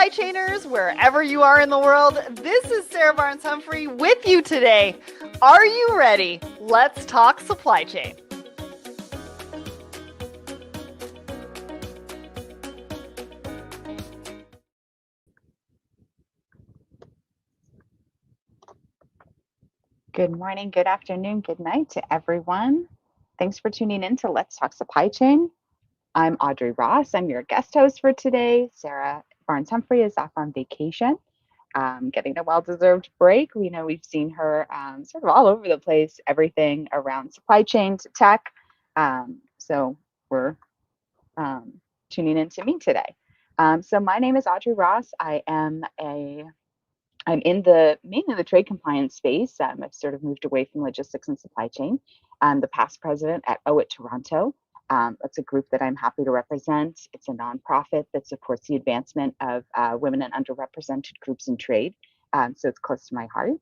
supply chainers, wherever you are in the world. This is Sarah Barnes-Humphrey with you today. Are you ready? Let's talk supply chain. Good morning, good afternoon, good night to everyone. Thanks for tuning in to Let's Talk Supply Chain. I'm Audrey Ross. I'm your guest host for today. Sarah Barnes-Humphrey is off on vacation, getting a well-deserved break. We know we've seen her sort of all over the place, everything around supply chain to tech. So we're tuning in to me today. So my name is Audrey Ross. I'm in mainly the trade compliance space. I've sort of moved away from logistics and supply chain. I'm the past president at Owe It Toronto. That's a group that I'm happy to represent. It's a nonprofit that supports the advancement of women and underrepresented groups in trade. So it's close to my heart.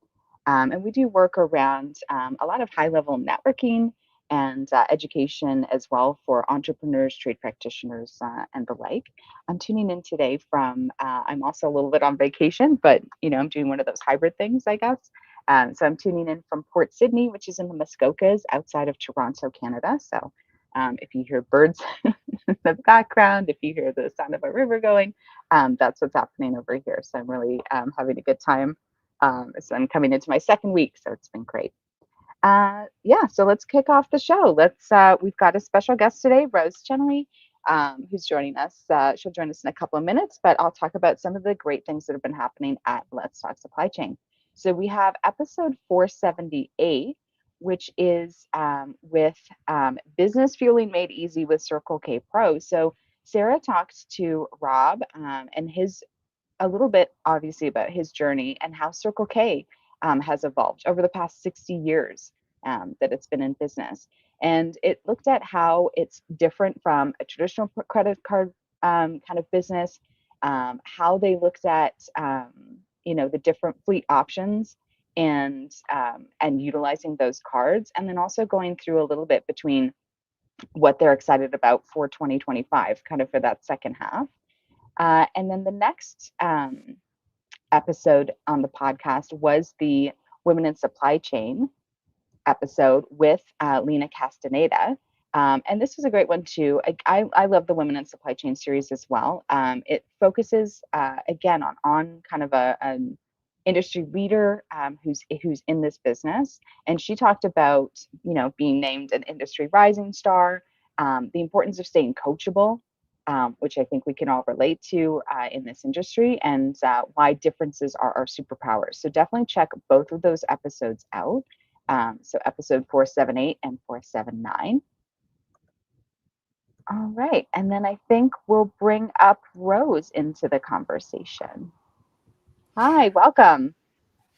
And we do work around a lot of high-level networking and education as well for entrepreneurs, trade practitioners, and the like. I'm tuning in today from, I'm also a little bit on vacation, but I'm doing one of those hybrid things, I guess. So I'm tuning in from Port Sydney, which is in the Muskokas outside of Toronto, Canada. So if you hear birds in the background, if you hear the sound of a river going, that's what's happening over here. So I'm really having a good time. So I'm coming into my second week, so it's been great. So let's kick off the show. We've got a special guest today, Rose Genele, who's joining us. She'll join us in a couple of minutes, but I'll talk about some of the great things that have been happening at Let's Talk Supply Chain. So we have episode 478, which is with business fueling made easy with Circle K Pro. So Sarah talked to Rob and a little bit obviously about his journey and how Circle K has evolved over the past 60 years that it's been in business. And it looked at how it's different from a traditional credit card kind of business, how they looked at the different fleet options and utilizing those cards, and then also going through a little bit between what they're excited about for 2025, kind of for that second half. And then the next episode on the podcast was the Women in Supply Chain episode with Lena Castaneda. And this was a great one too. I love the Women in Supply Chain series as well. It focuses again on kind of an industry leader who's in this business, and she talked about being named an industry rising star, the importance of staying coachable, which I think we can all relate to in this industry, and why differences are our superpowers. So definitely check both of those episodes out. So episode 478 and 479. All right. And then I think we'll bring up Rose into the conversation. Hi, welcome.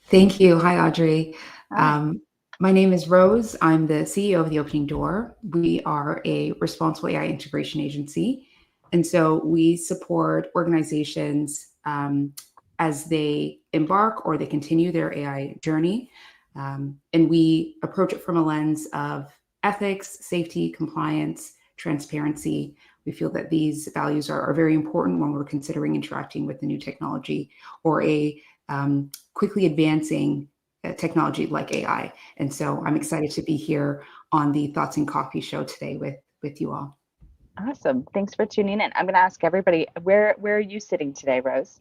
Thank you. Hi, Audrey. Hi. My name is Rose. I'm the CEO of The Opening Door. We are a responsible AI integration agency. And so we support organizations as they embark or they continue their AI journey. And we approach it from a lens of ethics, safety, compliance, transparency. We feel that these values are very important when we're considering interacting with the new technology or a quickly advancing technology like AI. And so I'm excited to be here on the Thoughts and Coffee show today with you all. Awesome. Thanks for tuning in. I'm going to ask everybody, where are you sitting today, Rose?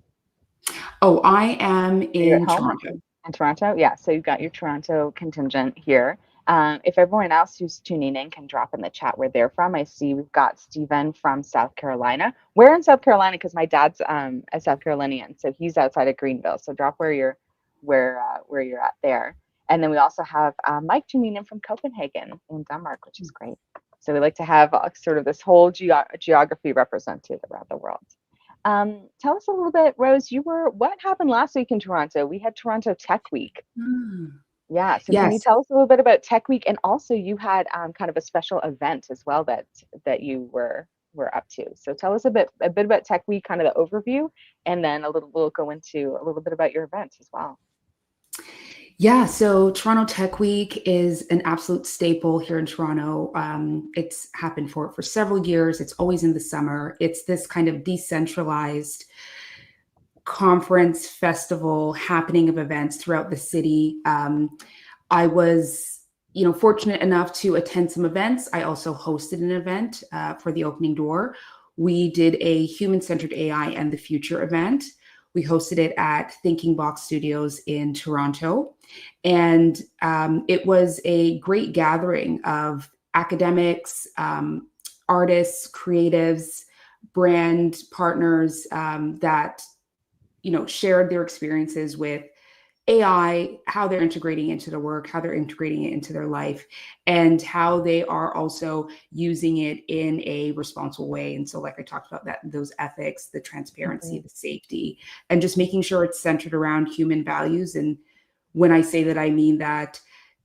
Oh, I am in Toronto. In Toronto? Yeah. So you've got your Toronto contingent here. If everyone else who's tuning in can drop in the chat where they're from. I see we've got Stephen from South Carolina. Where in South Carolina? Because my dad's a South Carolinian, so he's outside of Greenville. So drop where you're at there. And then we also have Mike tuning in from Copenhagen in Denmark, which is great. So we like to have sort of this whole geography represented around the world. Tell us a little bit, Rose, what happened last week in Toronto? We had Toronto Tech Week. Yeah. So can you tell us a little bit about Tech Week? And also you had kind of a special event as well that you were up to. So tell us a bit about Tech Week, kind of the overview, and then we'll go into a little bit about your event as well. Yeah, so Toronto Tech Week is an absolute staple here in Toronto. It's happened for several years. It's always in the summer. It's this kind of decentralized conference, festival, happening of events throughout the city. I was, fortunate enough to attend some events. I also hosted an event for the Opening Door. We did a human-centered AI and the future event. We hosted it at Thinking Box Studios in Toronto. And it was a great gathering of academics, artists, creatives, brand partners that, shared their experiences with AI, how they're integrating it into their work, how they're integrating it into their life, and how they are also using it in a responsible way. And so, like I talked about, that those ethics, the transparency, the safety, and just making sure it's centered around human values. And when I say that, I mean that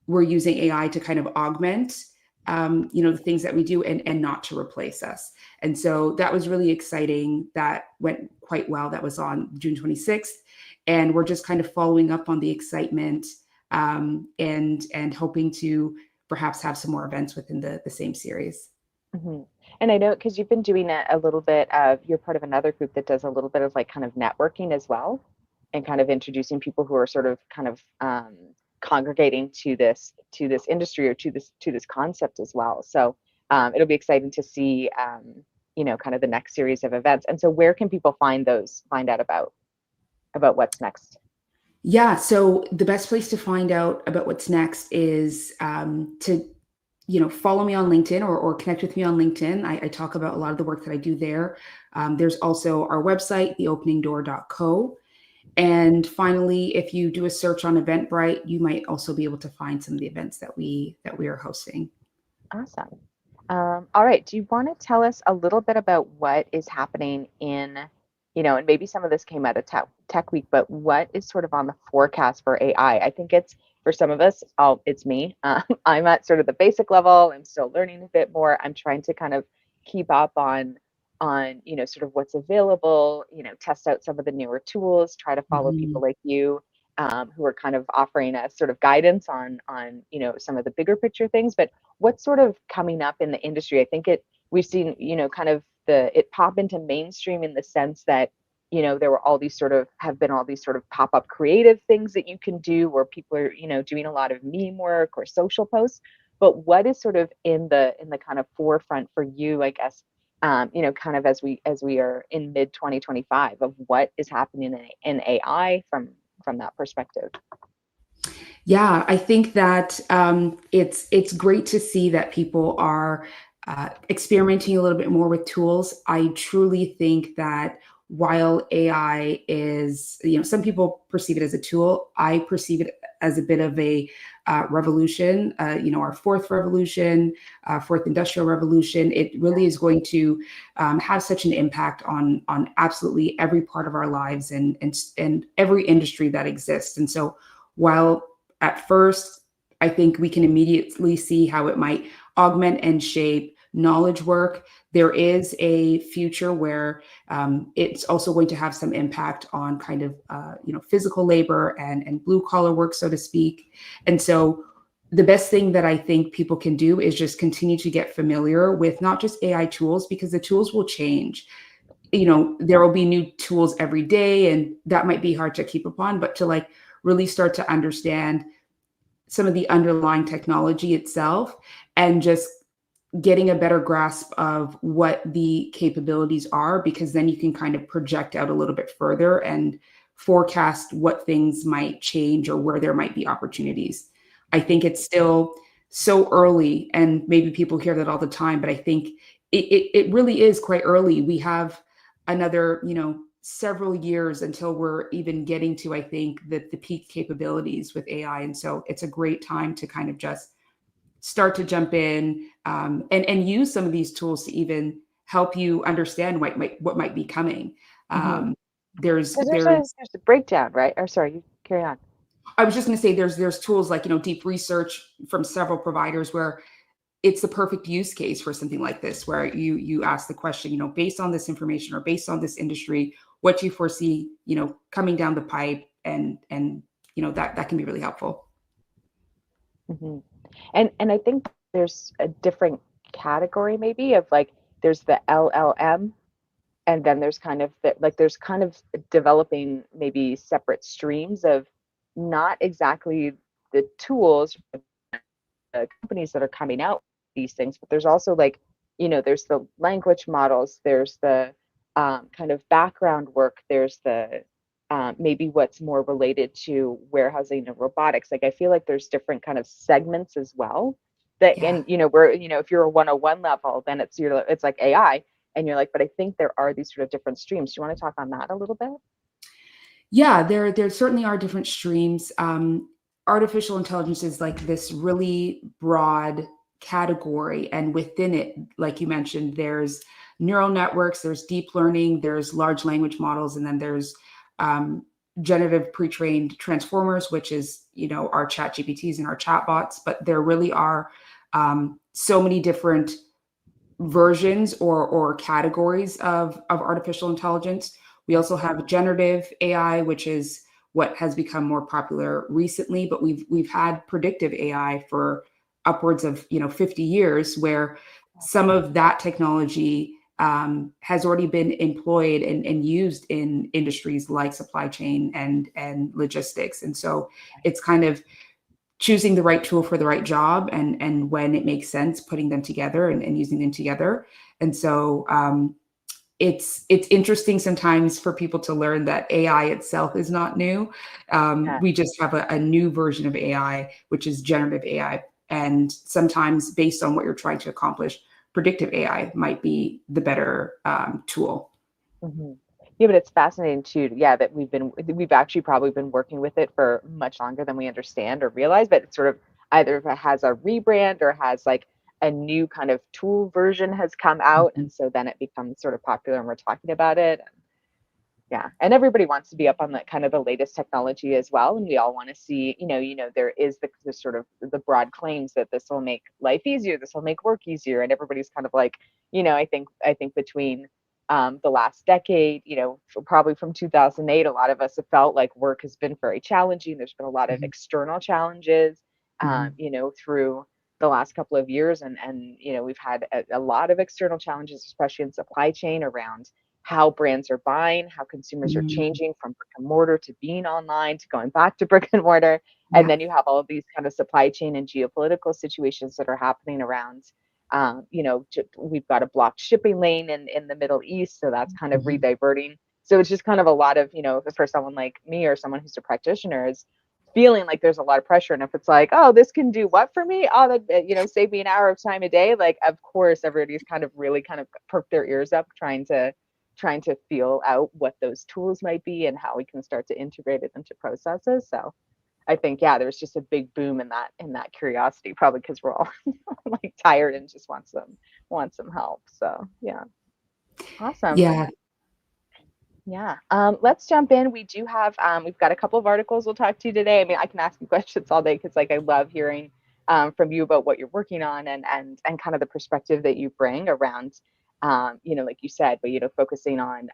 we're using AI to kind of augment, the things that we do, and not to replace us. And so that was really exciting. That went quite well. That was on June 26th. And we're just kind of following up on the excitement, and hoping to perhaps have some more events within the same series. And I know, because you've been doing a little bit of, you're part of another group that does a little bit of like kind of networking as well, and kind of introducing people who are sort of kind of congregating to this industry, or to this concept as well. So it'll be exciting to see, kind of the next series of events. And so where can people find out about what's next? Yeah, so the best place to find out about what's next is to follow me on LinkedIn, or connect with me on LinkedIn. I talk about a lot of the work that I do there. There's also our website, theopeningdoor.co. And finally, if you do a search on Eventbrite, you might also be able to find some of the events that we are hosting. Awesome. All right. Do you want to tell us a little bit about what is happening in, and maybe some of this came out of Tech Week, but what is sort of on the forecast for AI? I think it's, for some of us, it's me. I'm at sort of the basic level. I'm still learning a bit more. I'm trying to kind of keep up on sort of what's available, test out some of the newer tools, try to follow people like you, who are kind of offering us sort of guidance on some of the bigger picture things. But what's sort of coming up in the industry? I think we've seen, kind of it pop into mainstream in the sense that, there were have been all these sort of pop-up creative things that you can do, where people are, doing a lot of meme work or social posts. But what is sort of in the kind of forefront for you, I guess, kind of as we are in mid 2025, of what is happening in AI from that perspective? Yeah, I think that it's great to see that people are experimenting a little bit more with tools. I truly think that while AI is, some people perceive it as a tool, I perceive it as a bit of a revolution. Our fourth revolution, fourth industrial revolution. It really is going to have such an impact on absolutely every part of our lives, and every industry that exists. And so, while at first, I think we can immediately see how it might augment and shape knowledge work, there is a future where it's also going to have some impact on kind of physical labor and blue collar work, so to speak. And so the best thing that I think people can do is just continue to get familiar with not just AI tools, because the tools will change. There will be new tools every day, and that might be hard to keep upon, but to really start to understand some of the underlying technology itself, and just getting a better grasp of what the capabilities are, because then you can kind of project out a little bit further and forecast what things might change or where there might be opportunities. I think it's still so early, and maybe people hear that all the time, but I think it really is quite early. We have another, several years until we're even getting to, I think, the peak capabilities with AI. And so it's a great time to kind of just start to jump in, and use some of these tools to even help you understand what might be coming. There's a breakdown, right? Or sorry, you carry on. I was just going to say there's tools like deep research from several providers where it's the perfect use case for something like this, where you ask the question, based on this information or based on this industry, what do you foresee coming down the pipe, and that can be really helpful. And I think there's a different category maybe of there's the LLM and then there's kind of there's kind of developing maybe separate streams of not exactly the tools, the companies that are coming out with these things, but there's also there's the language models, there's the kind of background work, there's the maybe what's more related to warehousing and robotics. Like I feel like there's different kind of segments as well that, Yeah. and where if you're a 101 level, then it's like AI, and you're like, but I think there are these sort of different streams. Do you want to talk on that a little bit? Yeah, there certainly are different streams. Artificial intelligence is like this really broad category, and within it, like you mentioned, there's neural networks, there's deep learning, there's large language models, and then there's um, generative pre-trained transformers, which is our chat GPTs and our chatbots. But there really are so many different versions or categories of artificial intelligence. We also have generative AI, which is what has become more popular recently, but we've had predictive AI for upwards of 50 years, where some of that technology has already been employed and used in industries like supply chain and logistics. And so it's kind of choosing the right tool for the right job, and when it makes sense, putting them together and using them together. And so it's interesting sometimes for people to learn that AI itself is not new. Yeah. We just have a new version of AI, which is generative AI. And sometimes based on what you're trying to accomplish, predictive AI might be the better tool. Mm-hmm. Yeah, but it's fascinating too. Yeah, that we've actually probably been working with it for much longer than we understand or realize. But it's sort of either if it has a rebrand or has like a new kind of tool version has come out, Mhm. and so then it becomes sort of popular, and we're talking about it. Yeah, and everybody wants to be up on the kind of the latest technology as well, and we all want to see. There is the sort of the broad claims that this will make life easier, this will make work easier, and everybody's kind of like, I think between the last decade, probably from 2008, a lot of us have felt like work has been very challenging. There's been a lot of Mhm. external challenges, Mhm. through the last couple of years, and we've had a lot of external challenges, especially in supply chain around how brands are buying, how consumers are Mhm. changing from brick and mortar to being online to going back to brick and mortar. And Yeah. then you have all of these kind of supply chain and geopolitical situations that are happening around. We've got a blocked shipping lane in the Middle East, so that's kind of Mhm. rediverting. So it's just kind of a lot of, for someone like me or someone who's a practitioner is feeling like there's a lot of pressure. And if it's like, oh, this can do what for me? Oh, that, save me an hour of time a day. Like, of course, everybody's kind of really kind of perk their ears up trying to feel out what those tools might be and how we can start to integrate it into processes. So I think, yeah, there's just a big boom in that curiosity, probably because we're all like tired and just want some help. So yeah, awesome. Yeah. Yeah. Let's jump in. We've got a couple of articles we'll talk to you today. I mean, I can ask you questions all day because like I love hearing from you about what you're working on and kind of the perspective that you bring around like you said, but focusing on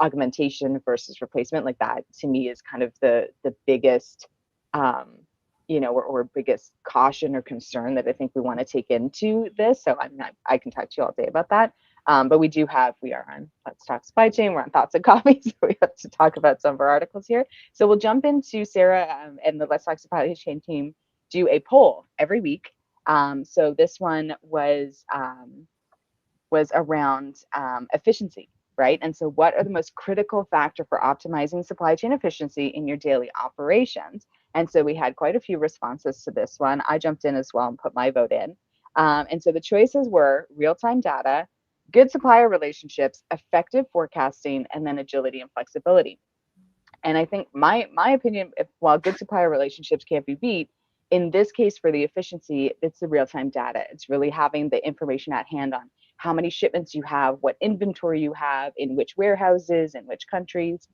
augmentation versus replacement, like that to me is kind of the biggest or biggest caution or concern that I think we want to take into this. So I can talk to you all day about that. But we are on Let's Talk Supply Chain. We're on Thoughts and Coffee, so we have to talk about some of our articles here. So we'll jump into Sarah and the Let's Talk Supply Chain team do a poll every week. So this one was around efficiency, right? And so what are the most critical factor for optimizing supply chain efficiency in your daily operations? And so we had quite a few responses to this one. I jumped in as well and put my vote in. And so the choices were real-time data, good supplier relationships, effective forecasting, and then agility and flexibility. And I think my opinion, while good supplier relationships can't be beat, in this case for the efficiency, it's the real-time data. It's really having the information at hand on how many shipments you have, what inventory you have, in which warehouses, in which countries,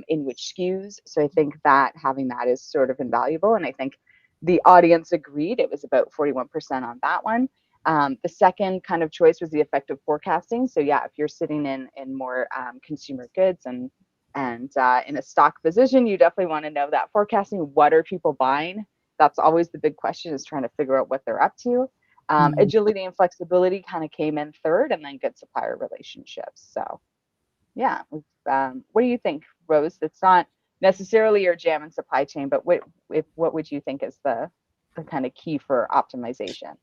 in which SKUs. So I think that having that is sort of invaluable. And I think the audience agreed. It was about 41% on that one. The second kind of choice was the effective forecasting. So yeah, if you're sitting in more consumer goods and in a stock position, you definitely want to know that forecasting. What are people buying? That's always the big question, is trying to figure out what they're up to. Mhm. Agility and flexibility kind of came in third, and then good supplier relationships. So Yeah. What do you think, Rose? It's not necessarily your jam in supply chain, but what would you think is the kind of key for optimization?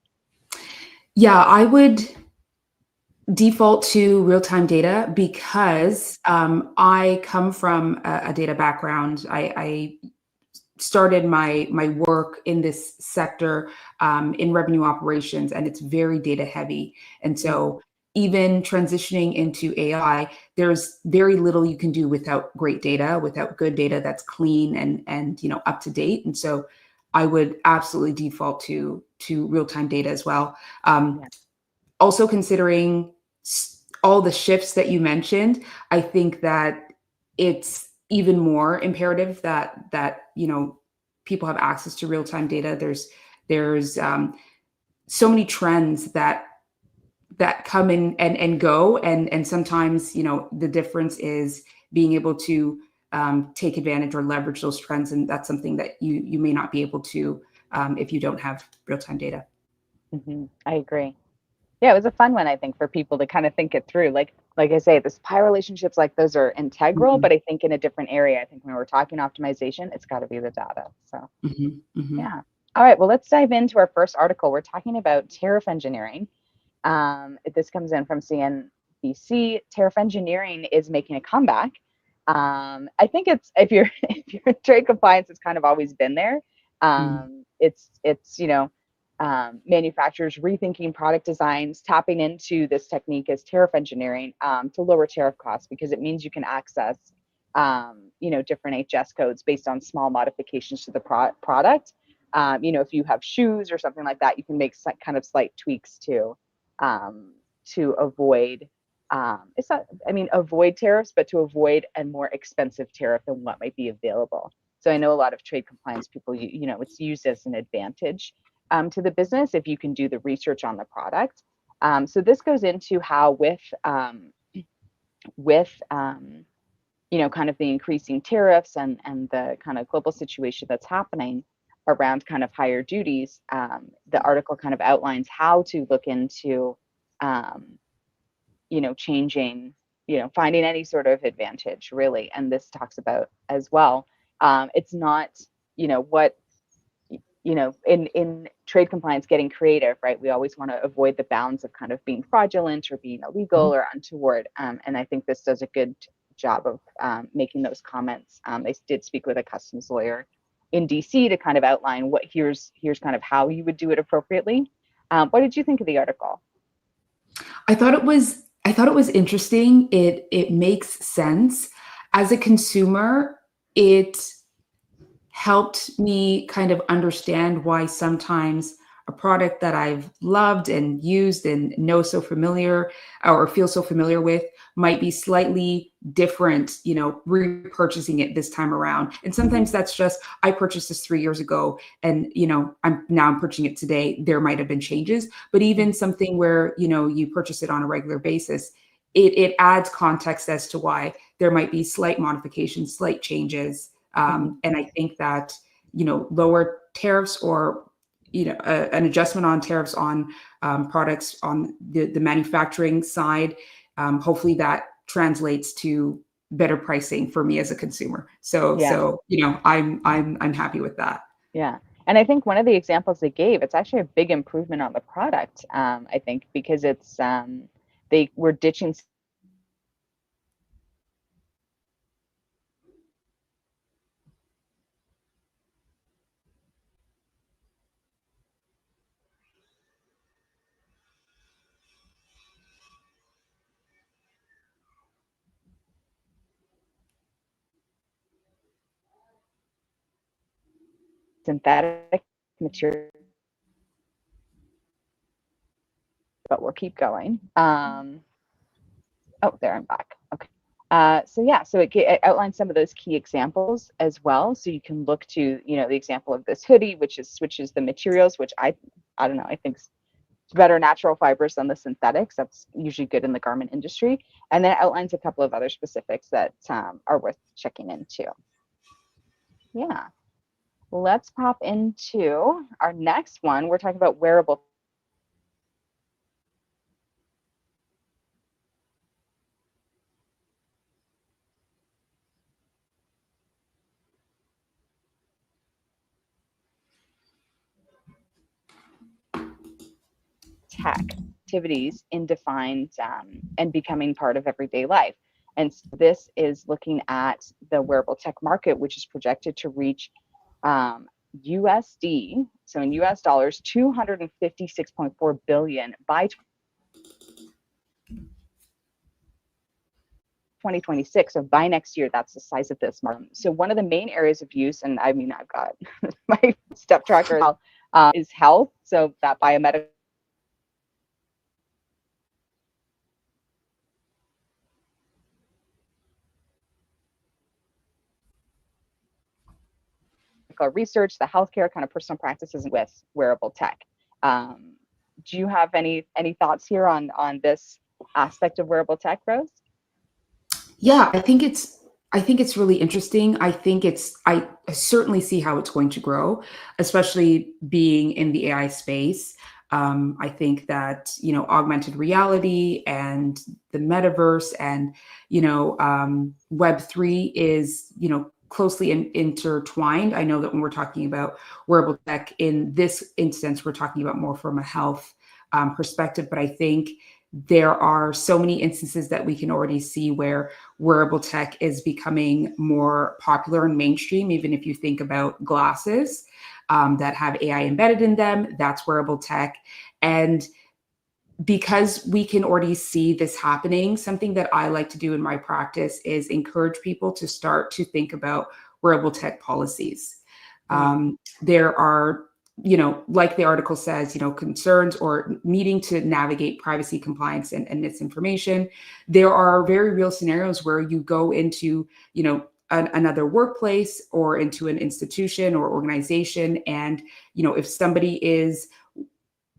Yeah, I would default to real-time data because I come from a data background. I started my work in this sector in revenue operations, and it's very data heavy. And so even transitioning into AI, there's very little you can do without great data, without good data that's clean and up to date. And so I would absolutely default to real-time data as well. Yeah. Also considering all the shifts that you mentioned, I think that it's even more imperative that people have access to real-time data. There's so many trends that come in and go, and sometimes the difference is being able to take advantage or leverage those trends, and that's something that you may not be able to if you don't have real-time data. I agree. Yeah, it was a fun one, I think, for people to kind of think it through. Like I say, the supply relationships, like those are integral, Mhm, but I think in a different area. I think when we're talking optimization, it's got to be the data. So mhm, mhm, yeah. All right. Well, let's dive into our first article. We're talking about tariff engineering. This comes in from CNBC. Tariff engineering is making a comeback. I think it's if you're in trade compliance, it's kind of always been there. mhm, It's manufacturers rethinking product designs, tapping into this technique as tariff engineering to lower tariff costs because it means you can access different HS codes based on small modifications to the product. If you have shoes or something like that, you can make kind of slight tweaks um, to avoid it's not I mean avoid tariffs, but to avoid a more expensive tariff than what might be available. So I know a lot of trade compliance people, it's used as an advantage to the business if you can do the research on the product. So this goes into how with kind of the increasing tariffs and the kind of global situation that's happening around kind of higher duties, the article kind of outlines how to look into, um, changing, finding any sort of advantage really. And this talks about as well. It's not, what, in trade compliance, getting creative, right? We always want to avoid the bounds of kind of being fraudulent or being illegal mhm. or untoward. And I think this does a good job of making those comments. They did speak with a customs lawyer in DC to kind of outline here's kind of how you would do it appropriately. What did you think of the article? I thought it was interesting. It makes sense. As a consumer, it helped me kind of understand why sometimes a product that I've loved and used and know so familiar or feel so familiar with might be slightly different, repurchasing it this time around. And sometimes that's just, I purchased this 3 years ago and, I'm purchasing it today. There might have been changes, but even something where, you purchase it on a regular basis, it adds context as to why there might be slight modifications, slight changes. Mhm. And I think that, lower tariffs or, an adjustment on tariffs on products on the manufacturing side, hopefully that translates to better pricing for me as a consumer. So, Yeah. I'm happy with that. Yeah. And I think one of the examples they gave, it's actually a big improvement on the product, I think, because they were ditching synthetic material, but we'll keep going. Oh, there, I'm back. Okay. So yeah, so it outlines some of those key examples as well. So you can look to, the example of this hoodie, which switches the materials, which I don't know, I think it's better natural fibers than the synthetics. That's usually good in the garment industry. And then it outlines a couple of other specifics that are worth checking into. Yeah. Let's pop into our next one. We're talking about wearable. tech activities in defined and becoming part of everyday life. And so this is looking at the wearable tech market, which is projected to reach USD, so in US dollars, 256.4 billion by 2026. So by next year, that's the size of this market. So one of the main areas of use, and I mean, I've got my step tracker is health. So that biomedical research, the healthcare kind of personal practices with wearable tech. Do you have any thoughts here on this aspect of wearable tech, Rose? Yeah, I think it's really interesting. I certainly see how it's going to grow, especially being in the AI space. I think that, augmented reality and the metaverse and, Web3 is, closely intertwined. I know that when we're talking about wearable tech in this instance, we're talking about more from a health perspective, but I think there are so many instances that we can already see where wearable tech is becoming more popular and mainstream. Even if you think about glasses that have AI embedded in them, that's wearable tech. And because we can already see this happening, something that I like to do in my practice is encourage people to start to think about wearable tech policies. There are, like the article says, concerns or needing to navigate privacy, compliance, and misinformation. There are very real scenarios where you go into, another workplace or into an institution or organization, and if somebody is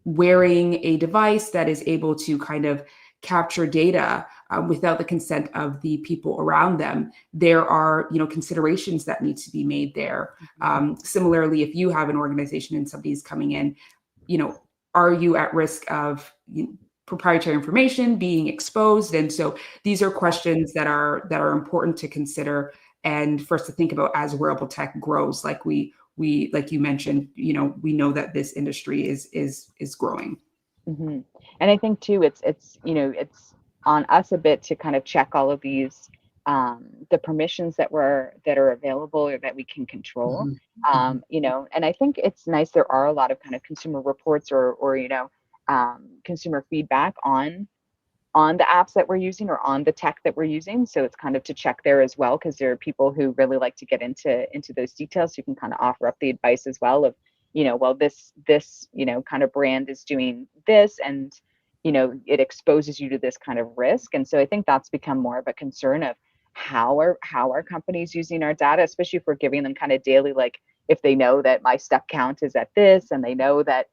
wearing a device that is able to kind of capture data without the consent of the people around them, there are considerations that need to be made there. Similarly, if you have an organization and somebody's coming in, are you at risk of proprietary information being exposed? And so these are questions that are important to consider and for us to think about as wearable tech grows. Like like you mentioned, we know that this industry is growing. And I think too, it's on us a bit to kind of check all of these the permissions that are available or that we can control. And I think it's nice. There are a lot of kind of consumer reports or consumer feedback on the apps that we're using or on the tech that we're using. So it's kind of to check there as well, because there are people who really like to get into those details. So you can kind of offer up the advice as well of, well, this kind of brand is doing this, and it exposes you to this kind of risk. And so I think that's become more of a concern of how are companies using our data, especially if we're giving them kind of daily, like if they know that my step count is at this and they know that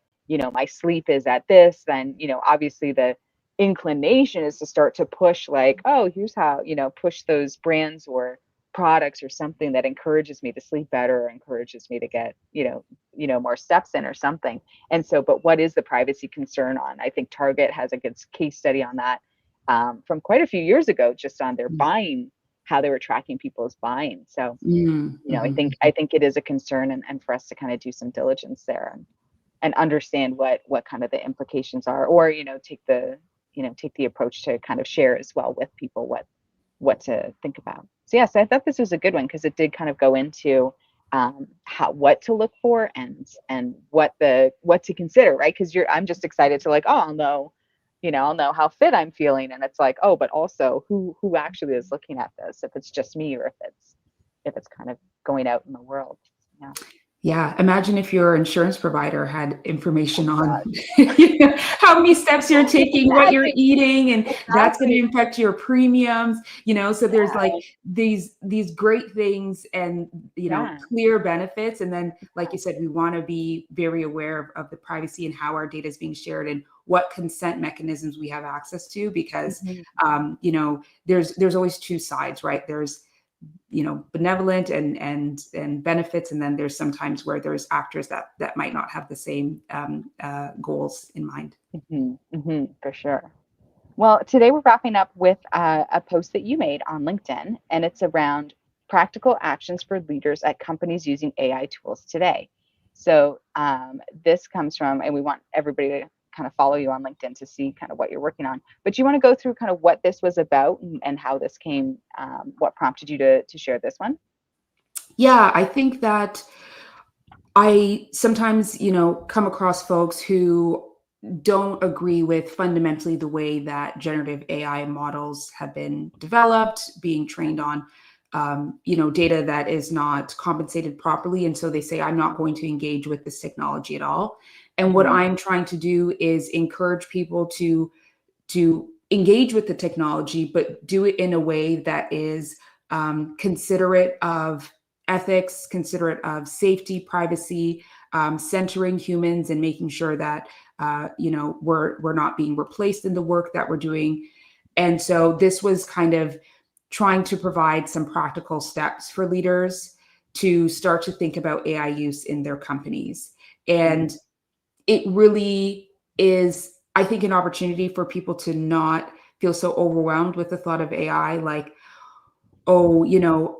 my sleep is at this, then obviously the inclination is to start to push, like, oh, here's how push those brands or products or something that encourages me to sleep better or encourages me to get more steps in or something. And so, but what is the privacy concern on? I think Target has a good case study on that from quite a few years ago, just on their buying, how they were tracking people's buying. So I think it is a concern, and for us to kind of do some diligence there and understand what kind of the implications are, or take the approach to kind of share as well with people what to think about. So yes, I thought this was a good one because it did kind of go into what to look for and what to consider, right? Because I'm just excited to, like, oh, I'll know how fit I'm feeling, and it's like, oh, but also who actually is looking at this, if it's just me or if it's kind of going out in the world. Yeah, imagine if your insurance provider had information on how many steps you're taking, what you're eating, and that's going to impact your premiums. So there's like these great things and clear benefits, and then, like you said, we want to be very aware of the privacy and how our data is being shared and what consent mechanisms we have access to, because there's always two sides, right? There's benevolent and benefits, and then there's sometimes where there's actors that might not have the same goals in mind. For sure. Well, today we're wrapping up with a post that you made on LinkedIn, and it's around practical actions for leaders at companies using AI tools today. So this comes from, and we want everybody to kind of follow you on LinkedIn to see kind of what you're working on. But you want to go through kind of what this was about and how this came, what prompted you to share this one? Yeah, I think that I sometimes, come across folks who don't agree with fundamentally the way that generative AI models have been developed, being trained on, data that is not compensated properly. And so they say, I'm not going to engage with this technology at all. And what I'm trying to do is encourage people to engage with the technology, but do it in a way that is considerate of ethics, considerate of safety, privacy, centering humans, and making sure that we're not being replaced in the work that we're doing. And so this was kind of trying to provide some practical steps for leaders to start to think about AI use in their companies. And it really is, I think, an opportunity for people to not feel so overwhelmed with the thought of AI, like, oh,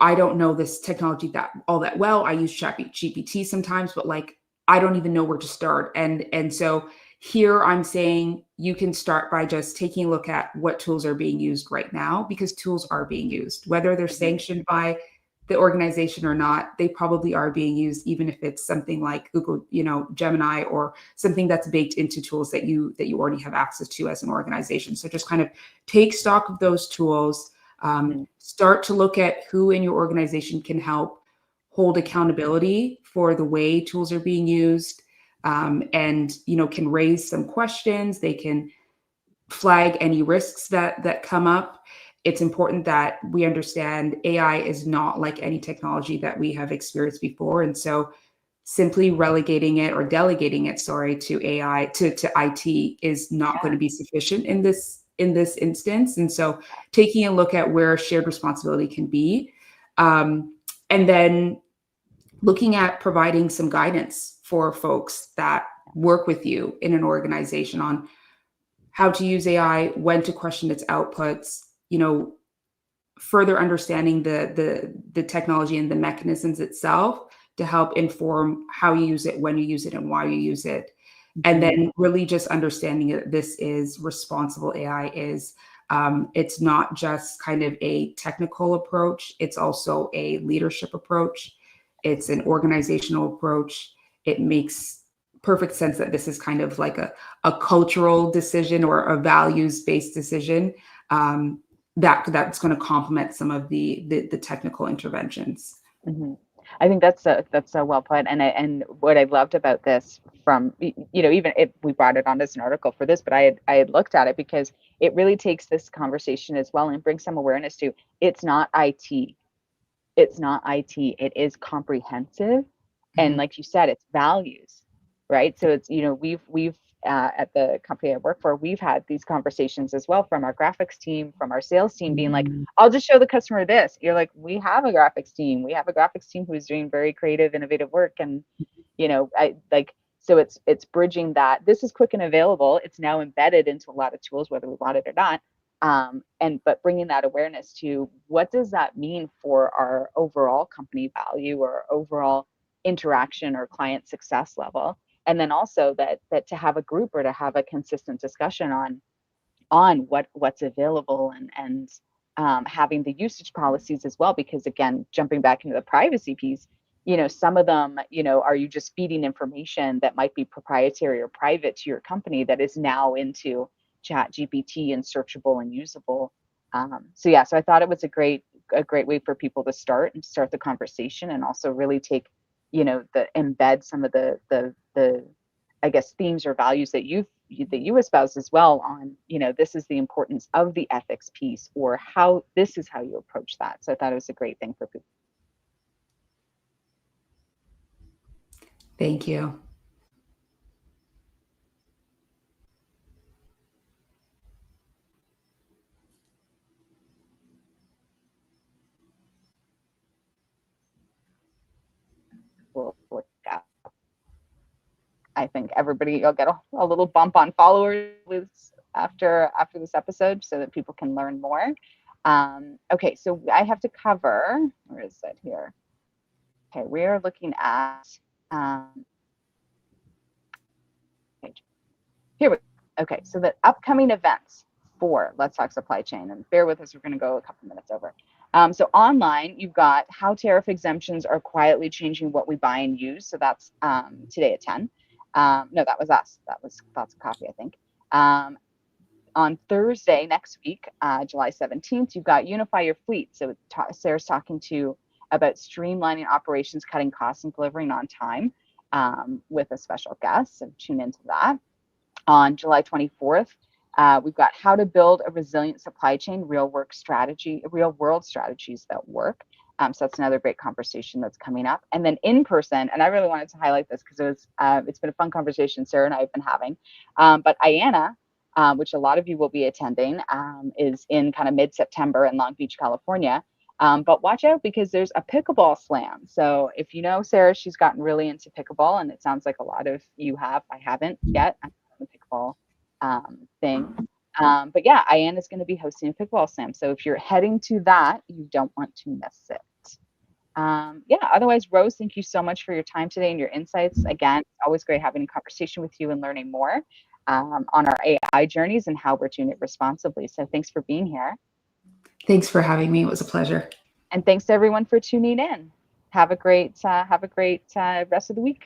I don't know this technology that all that well. I use ChatGPT sometimes, but like, I don't even know where to start. And so here I'm saying you can start by just taking a look at what tools are being used right now, because tools are being used, whether they're sanctioned by the organization or not. They probably are being used, even if it's something like Google, Gemini, or something that's baked into tools that you already have access to as an organization. So just kind of take stock of those tools. Start to look at who in your organization can help hold accountability for the way tools are being used, and can raise some questions. They can flag any risks that come up. It's important that we understand AI is not like any technology that we have experienced before, and so simply relegating it or delegating it, to AI, to IT is not going to be sufficient in this instance. And so taking a look at where shared responsibility can be, and then looking at providing some guidance for folks that work with you in an organization on how to use AI, when to question its outputs, further understanding the technology and the mechanisms itself to help inform how you use it, when you use it, and why you use it. And then really just understanding that this is responsible AI is, it's not just kind of a technical approach. It's also a leadership approach. It's an organizational approach. It makes perfect sense that this is kind of like a cultural decision or a values-based decision, that's going to complement some of the technical interventions. I think that's so well put. And what I loved about this, from even if we brought it on as an article for this, but I had looked at it because it really takes this conversation as well and brings some awareness to, it's not IT. It's not IT. It is comprehensive, and like you said, it's values, right? So it's we've at the company I work for, we've had these conversations as well, from our graphics team, from our sales team, being like, I'll just show the customer this. You're like, we have a graphics team. We have a graphics team who's doing very creative, innovative work, and I like. So it's bridging that. This is quick and available. It's now embedded into a lot of tools, whether we want it or not. But bringing that awareness to, what does that mean for our overall company value or overall interaction or client success level? And then also that to have a group or to have a consistent discussion on what's available, and having the usage policies as well, because again, jumping back into the privacy piece, some of them, are you just feeding information that might be proprietary or private to your company that is now into ChatGPT and searchable and usable? So I thought it was a great way for people to start the conversation, and also really take, embed some of the I guess themes or values that you espouse as well on, this is the importance of the ethics piece, or how this is how you approach that. So I thought it was a great thing for people. Thank you. We'll look at. I think you'll get a little bump on followers after this episode, so that people can learn more. Okay, so I have to cover, where is it here? Okay, we are looking at Here we go. Okay, so the upcoming events for Let's Talk Supply Chain, and bear with us, we're going to go a couple minutes over. So online, you've got how tariff exemptions are quietly changing what we buy and use. So that's today at 10. No, that was us. That was Thoughts of Coffee, I think. On Thursday next week, July 17th, you've got Unify Your Fleet. So Sarah's talking to about streamlining operations, cutting costs, and delivering on time with a special guest. So tune into that. On July 24th, we've got how to build a resilient supply chain, real world strategies that work. So that's another great conversation that's coming up. And then in person, and I really wanted to highlight this because it's been a fun conversation Sarah and I have been having. But IANA, which a lot of you will be attending, is in kind of mid-September in Long Beach, California. But watch out because there's a pickleball slam. So if you know Sarah, she's gotten really into pickleball, and it sounds like a lot of you have. I haven't yet. I'm on the pickleball thing. But yeah, IANA is going to be hosting a pickleball slam. So if you're heading to that, you don't want to miss it. Yeah, otherwise, Rose, thank you so much for your time today and your insights. Again, it's always great having a conversation with you and learning more on our AI journeys and how we're doing it responsibly. So thanks for being here. Thanks for having me. It was a pleasure. And thanks to everyone for tuning in. Have a great rest of the week.